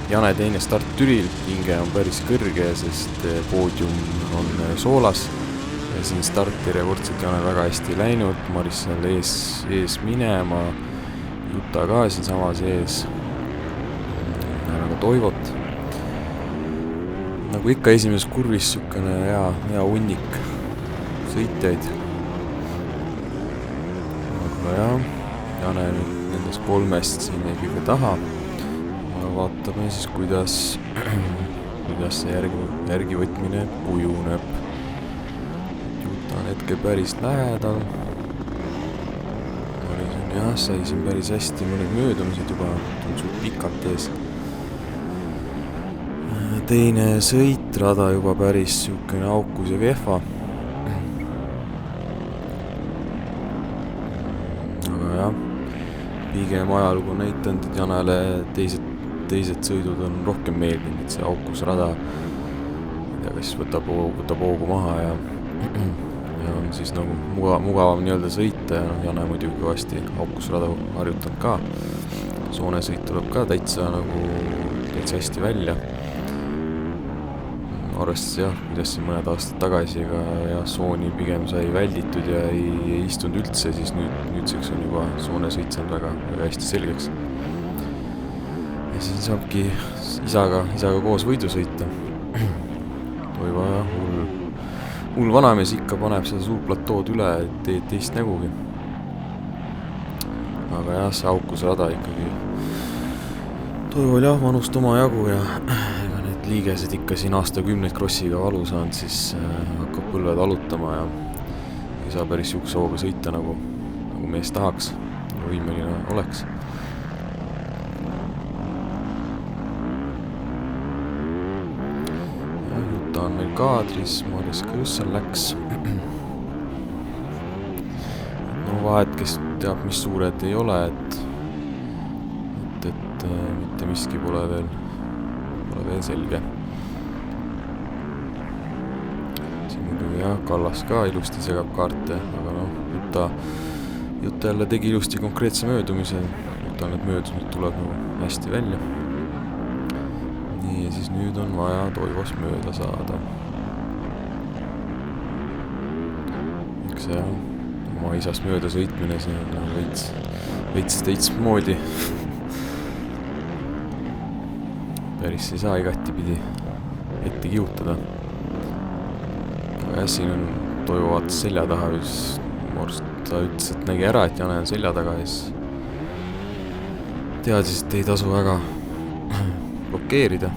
Jane teine start Türil, pinge on päris kõrge, sest poodium on soolas. Ja siin start järjekordselt Jane väga hästi läinud, Maris seal ees minema, Juta ka siin samas ees, näeme ka Toivot. Nagu ikka esimeses kurvis sükene hea hunnik sõitjaid. Aga jah, Jane nendest kolmest siin ei kõige taha. Vaatame siis, kuidas see järgivõtmine kujuneb. Juta on hetke päris lähedal. Maris on jah, sai siin päris hästi mõned möödumised juba, on suht pikalt ees. Teine sõit, rada juba päris sükene aukus ja vehva. Aga jah, pigem ajalugu näitanud, et Janele teised sõidud on rohkem meeldinud, et see aukus rada kas võtab hoogu maha ja on siis nagu mugavam nii-öelda sõita ja Jane muidugi kõvasti aukus rada harjutanud ka. Soone sõit tuleb ka täitsa hästi välja. Arvestades jah, kuidas siin mõned aastad tagasi, aga Sooni pigem sai välditud ja ei istunud üldse, siis nüüdseks on juba Soone sõit saanud väga hästi selgeks. Ja siin saabki isaga koos võidu sõita. Toivo hull vanamees ikka paneb seda suurplatood üle, teed teist nägugi. Aga jah, see aukus rada ikkagi. Toivo jah, vanust oma jagu ja ega need liigesed ikka siin aastakümneid krossiga valu saanud, siis hakkab põlved alutama ja ei saa päris jukse hooga sõita nagu mees tahaks ja võimeline oleks. On meil kaadris, Maris Kõussel läks. No vahet, kes teab, mis suured ei ole, et mitte miski pole veel selge. Siin muidugi jah, Kallas ka ilusti segab kaarte, aga Juta jälle tegi ilusti konkreetse möödumise. Juta need möödumised tuleb hästi välja. Ja siis nüüd on vaja Toivos mööda saada. Eks see oma isast mööda sõitmine, see on veits teistsmoodi. Päris ei saa igati pidi ette kihutada. Aga jah, siin on Toivo vaatas selja taha, ta ütles, et nägi ära, et Jane on selja taga ja siis teadis, et ei tasu väga blokeerida.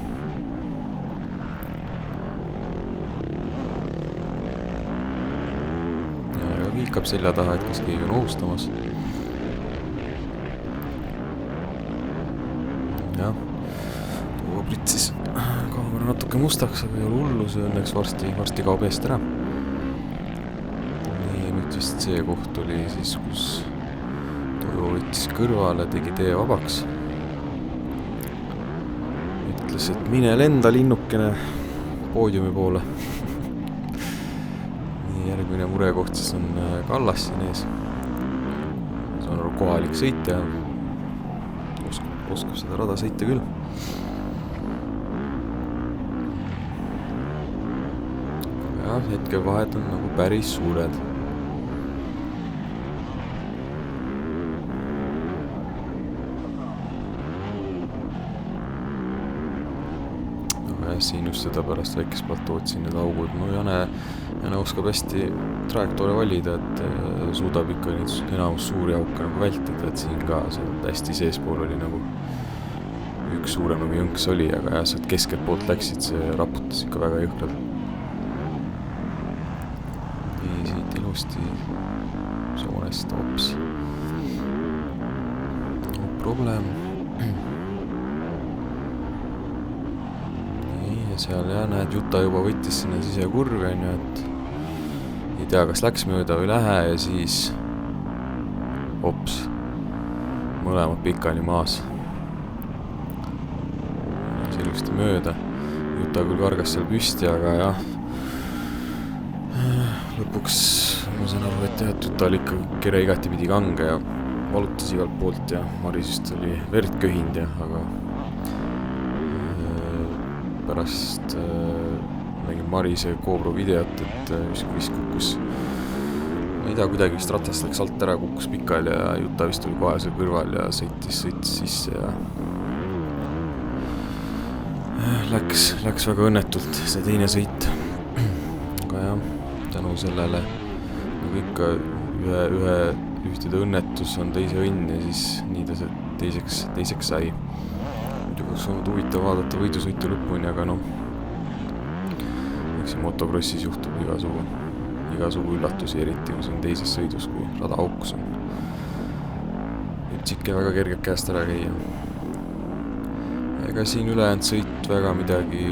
Kiikab selja taha, et kas keegi on ohustamas. Jah, Toivo pritsis kaamera natuke mustaks, aga ei ole hullu, see õnneks varsti kaob eest ära. Nii, nüüd vist see koht oli siis, kus Toivo võttis kõrvale, tegi tee vabaks. Ütles, et mine lenda linnukene poodiumi poole. Järgmine murekoht siis on Kallas siin ees. See on kohalik sõitja. Oskab seda rada sõita küll. Ja hetke vahed on päris suured. Siin just seda pärast väikest platood siin need augud. No Jane oskab hästi trajektoore valida, et suudab ikka enamus suuri auke vältida, et siin ka hästi seespool oli üks suurem jõnks oli, aga jah, sealt keskelt poolt läksid, see raputas ikka väga jõhkralt. Nii siit ilusti Soonest hops. No probleem. Seal jah, näed, Juta juba võttis sinna sisekurvi, et ei tea, kas läks mööda või lähe ja siis hops, mõlemad pikali maas. Ilusti mööda. Juta küll kargas seal püsti, aga jah, lõpuks ma saan aru, et Juta oli ikka kere igati pidi kange ja valutas igalt poolt ja Marisist oli verd köhind, aga pärast nägin Marise Koobru videot, et vist kukkus, ma ei tea, kuidagi vist ratast läks alt ära, kukkus pikali ja Juta vist tuli kohe seal kõrval ja sõitis sisse ja läks väga õnnetult see teine sõit. Aga jah, tänu sellele nagu ikka ühtede õnnetus on teise õnn ja siis nii ta teiseks sai. Muidu oleks olnud huvitav vaadata võidusõitu lõpuni, aga noh, eks motokrossis juhtub igasugu üllatusi, eriti kui see on teises sõidus, kui rada aukus on. Võib tšikke väga kergelt käest ära käia. Ega siin ülejäänud sõit väga midagi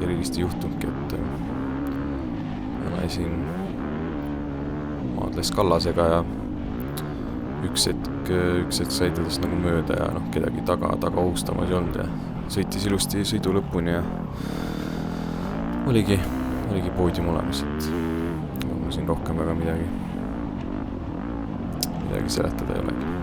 erilist ei juhtunudki, et siin maadles Kallasega ja üks hetk sai tadest nagu mööda ja noh, kedagi taga ohustamas ei olnud ja sõitis ilusti sõidu lõpuni ja oligi poodium olemas, et siin rohkem väga midagi seletada ei olegi.